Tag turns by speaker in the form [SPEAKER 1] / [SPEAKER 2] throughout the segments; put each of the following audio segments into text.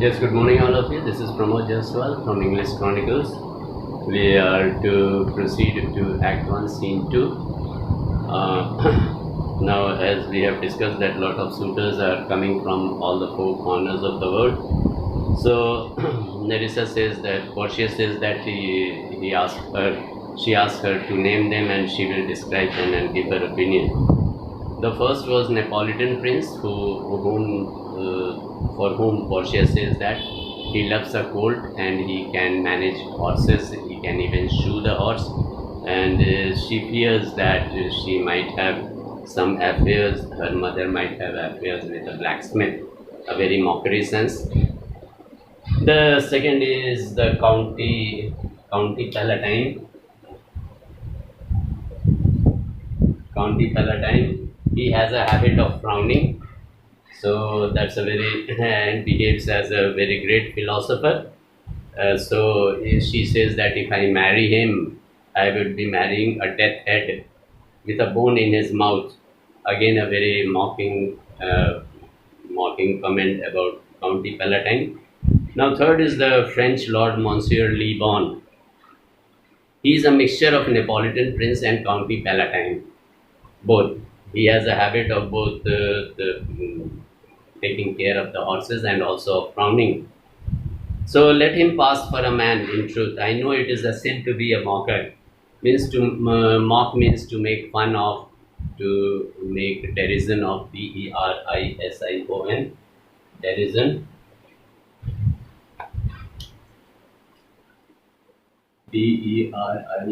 [SPEAKER 1] Yes, good morning, all of you. This is Pramod Jaswal from English Chronicles. We are to proceed to Act 1, Scene 2. Now, as we have discussed, that lot of suitors are coming from all the four corners of the world. So, Nerissa says that, Portia says that she asked her to name them and she will describe them and give her opinion. The first was Neapolitan prince, for whom Portia says that he loves a colt and he can manage horses, he can even shoe the horse, and she fears that she might have some affairs, her mother might have affairs with a blacksmith, a very mockery sense. The second is the County Palatine. County Palatine, he has a habit of frowning, so that's a very and behaves as a very great philosopher. So she says that if I marry him, I would be marrying a death head with a bone in his mouth. Again, a very mocking comment about County Palatine. Now, third is the French Lord Monsieur Le Bon. He is a mixture of Neapolitan prince and County Palatine. Both. He has a habit of both taking care of the horses and also of frowning. So let him pass for a man, in truth. I know it is a sin to be a mocker. Means to mock means to make fun of, to make derision of, derision. Derision. Derision.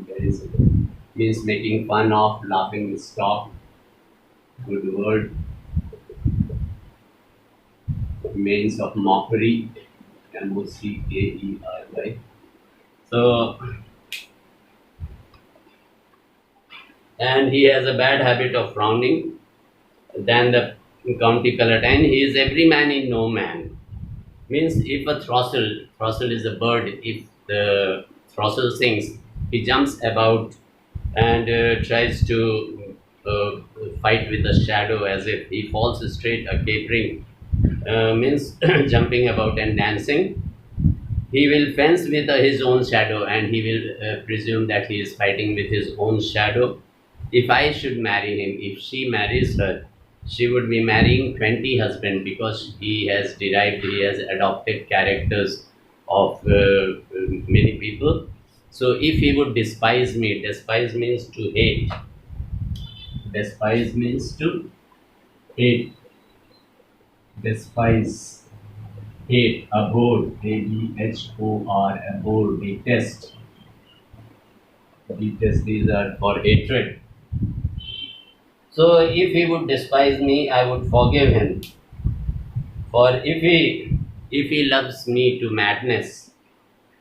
[SPEAKER 1] Derision. Means making fun of, laughing stock. Good word. Means of mockery. Mockery. So, and he has a bad habit of frowning. Then the County Palatine, he is every man in no man. Means if a throstle is a bird, if the throstle sings, he jumps about and tries to fight with a shadow as if he falls straight, a capering, means jumping about and dancing. He will fence with his own shadow and he will presume that he is fighting with his own shadow. If I should marry him, if she marries her, she would be marrying 20 husbands because he has adopted characters of many people. So if he would despise me, despise means to hate. Despise means to hate. Despise, hate, abhor, A-B-H-O-R, abhor, detest. Detest, these are for hatred. So if he would despise me, I would forgive him. For if he loves me to madness,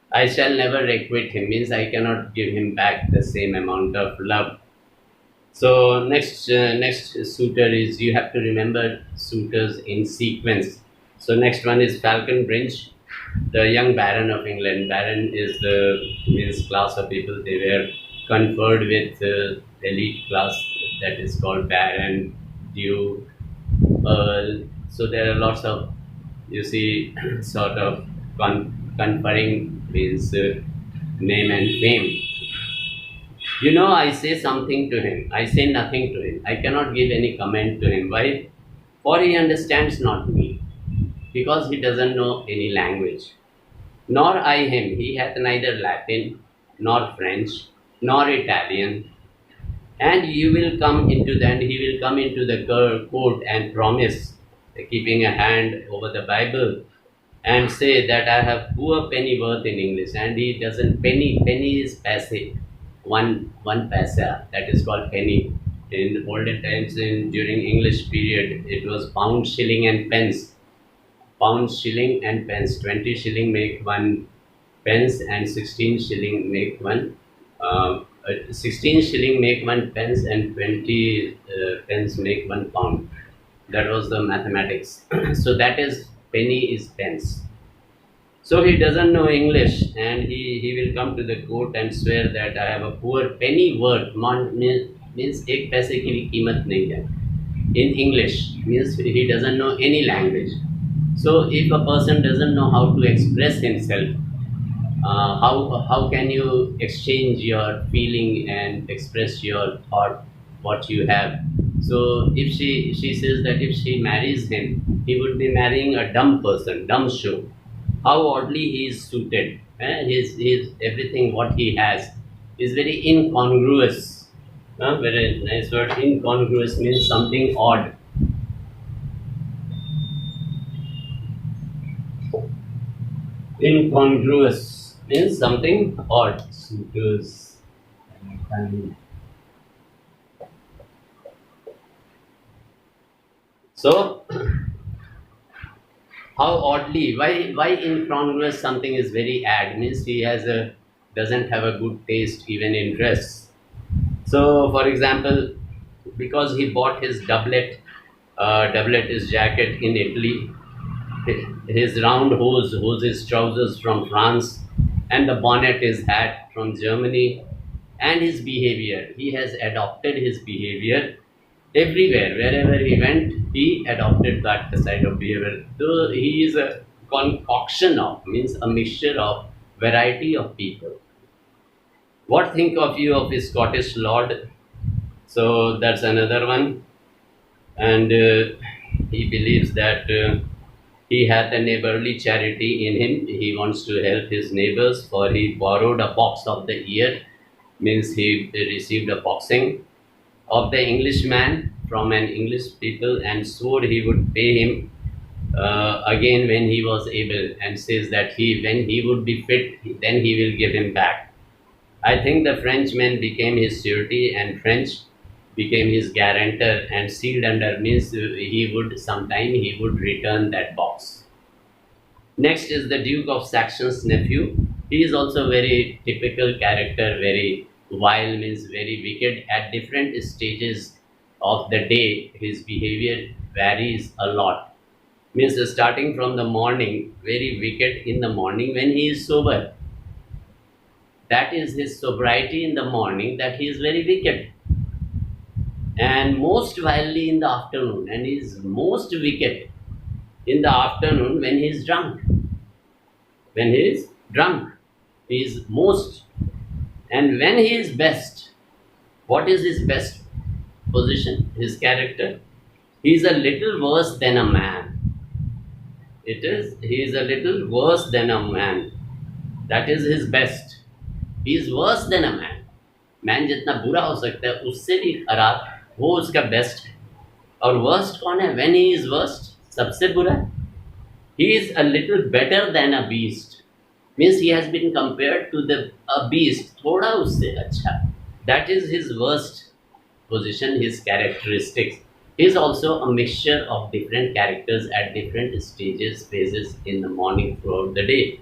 [SPEAKER 1] I shall never requite him. Means I cannot give him back the same amount of love. So next suitor is, you have to remember suitors in sequence. So next one is Falconbridge, the young Baron of England. Baron is the class of people. They were conferred with elite class, that is called Baron, Duke, Earl. So there are lots of, you see, sort of conferring means name and fame. You know, I say something to him. I say nothing to him. I cannot give any comment to him. Why? For he understands not me, because he doesn't know any language. Nor I him. He hath neither Latin, nor French, nor Italian. And he will come into the court and promise, keeping a hand over the Bible, and say that I have poor penny worth in English. And he doesn't, penny is passe. One paisa, that is called penny. In olden times, during English period, it was pound, shilling and pence. Pound, shilling and pence. 20 shilling make 1 pence and 16 shilling make 1 16 shilling make 1 pence and 20 pence make 1 pound. That was the mathematics. So that is, penny is pence. So he doesn't know English and he will come to the court and swear that I have a poor penny worth. Means एक पैसे की भी कीमत नहीं है. In English, means he doesn't know any language. So if a person doesn't know how to express himself, how can you exchange your feeling and express your thought, what you have? So if she says that if she marries him, he would be marrying a dumb person, dumb show. How oddly he is suited. His everything what he has is very incongruous. Very nice word. Incongruous means something odd. Incongruous means something odd. Suitors. So how oddly, why incongruous something is very odd means he has a doesn't have a good taste even in dress. So for example, because he bought his doublet his jacket in Italy, his round hose his trousers from France, and the bonnet his hat from Germany, and his behavior. He has adopted his behavior everywhere. Wherever he went, he adopted that side of behavior. So he is a concoction of, means a mixture of variety of people. What think of you of his Scottish lord? So that's another one, and he believes that. He hath a neighborly charity in him. He wants to help his neighbors, for he borrowed a box of the ear, means he received a boxing of the Englishman from an English people, and swore he would pay him again when he was able, and says that he when he would be fit, then he will give him back. I think the Frenchman became his surety, and French became his guarantor, and sealed under means he would sometime he would return that box. Next is the Duke of Saxon's nephew. He is also very typical character, very vile, means very wicked. At different stages of the day, his behavior varies a lot. Means starting from the morning, very wicked in the morning when he is sober. That is his sobriety in the morning, that he is very wicked. And most vilely in the afternoon, and he is most wicked in the afternoon when he is drunk. When he is drunk, he is most. And when he is best, what is his best position, his character? He is a little worse than a man. He is a little worse than a man. That is his best. He is worse than a man. Man जितना बुरा हो सकता है उससे भी खराब वो उसका बेस्ट है. और वर्स्ट कौन है? When he is worst, सबसे बुरा. He is a little better than a beast. Means he has been compared to a beast. थोड़ा उससे अच्छा. That is his worst position, his characteristics. He is also a mixture of different characters at different stages, phases in the morning throughout the day.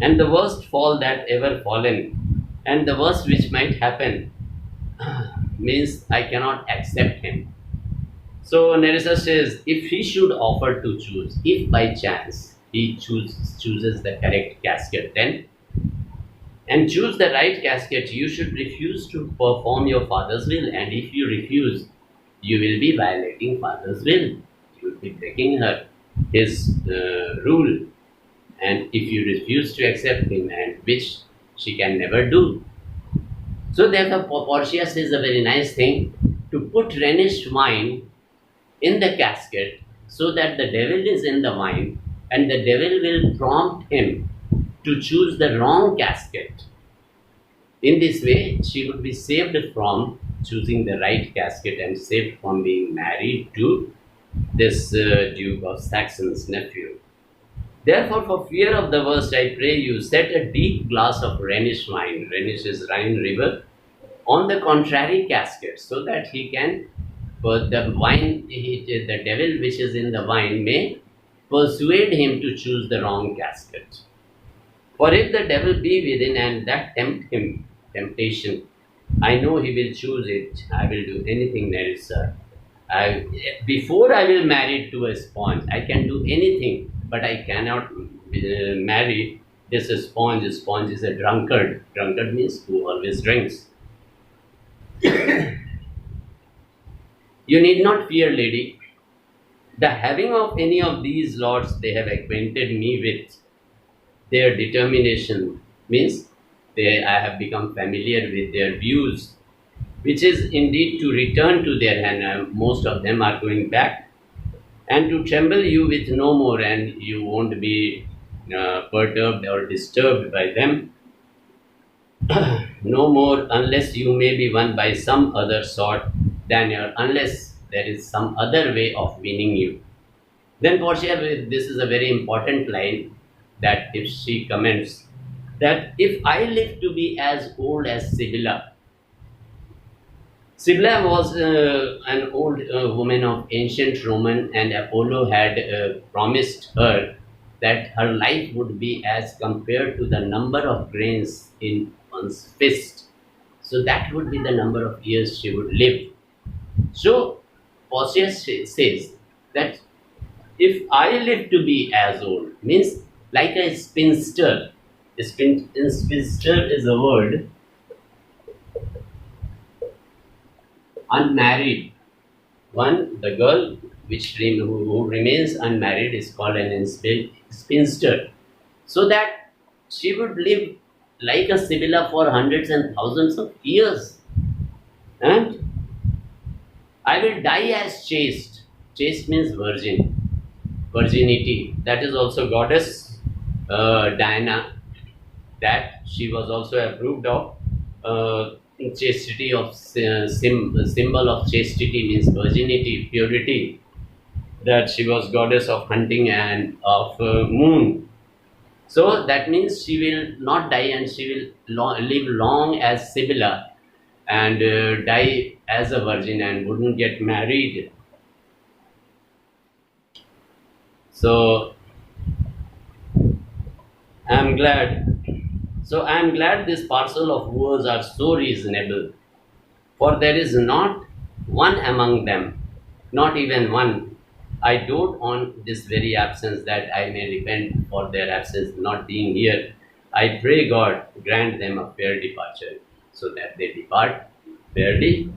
[SPEAKER 1] And the worst fall that ever fallen, and the worst which might happen, means I cannot accept him. So Nerissa says, if he should offer to choose, if by chance he chooses the correct casket, then and choose the right casket, you should refuse to perform your father's will. And if you refuse, you will be violating father's will. You will be breaking his rule. And if you refuse to accept him, and which she can never do. So therefore Portia says a very nice thing, to put Rhenish wine in the casket so that the devil is in the wine, and the devil will prompt him to choose the wrong casket. In this way, she would be saved from choosing the right casket and saved from being married to this Duke of Saxon's nephew. Therefore, for fear of the worst, I pray you, set a deep glass of Rhenish wine, Rhenish is Rhine river, on the contrary casket, so that he can, for the wine, the devil which is in the wine may persuade him to choose the wrong casket. For if the devil be within and that tempt him, temptation, I know he will choose it. I will do anything there is, sir. Before I will marry to a sponge, I can do anything, but I cannot marry this sponge. Sponge is a drunkard. Drunkard means who always drinks. You need not fear, lady. The having of any of these lords they have acquainted me with their determination, means I have become familiar with their views, which is indeed to return to their hand. Most of them are going back and to tremble you with no more, and you won't be perturbed or disturbed by them no more, unless you may be won by some other sort than your, unless there is some other way of winning you. Then Portia, this is a very important line, that if she comments that if I live to be as old as Sibylla. Sibylla was an old woman of ancient Roman, and Apollo had promised her that her life would be as compared to the number of grains in one's fist. So that would be the number of years she would live. So Portia says that if I live to be as old, means like a spinster. Spinster is a word, unmarried. One, the girl who remains unmarried is called an spinster. So that she would live like a Sibylla for hundreds and thousands of years. And I will die as chaste. Chaste means virgin, virginity. That is also goddess Diana. That she was also approved of. Chastity of symbol of chastity means virginity, purity. That she was goddess of hunting and of moon. So that means she will not die, and she will live long as Sibylla, and die as a virgin and wouldn't get married. So I'm glad. So I'm glad this parcel of words are so reasonable, for there is not one among them, not even one. I dote on this very absence, that I may repent for their absence not being here. I pray God grant them a fair departure, so that they depart fairly.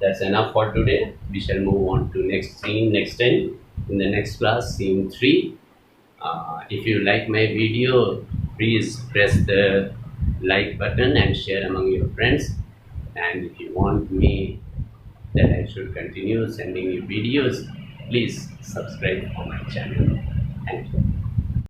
[SPEAKER 1] That's enough for today. We shall move on to next scene next time in the next class, scene 3. If you like my video, please press the like button and share among your friends. And if you want me that I should continue sending you videos, please subscribe on my channel. Thank you.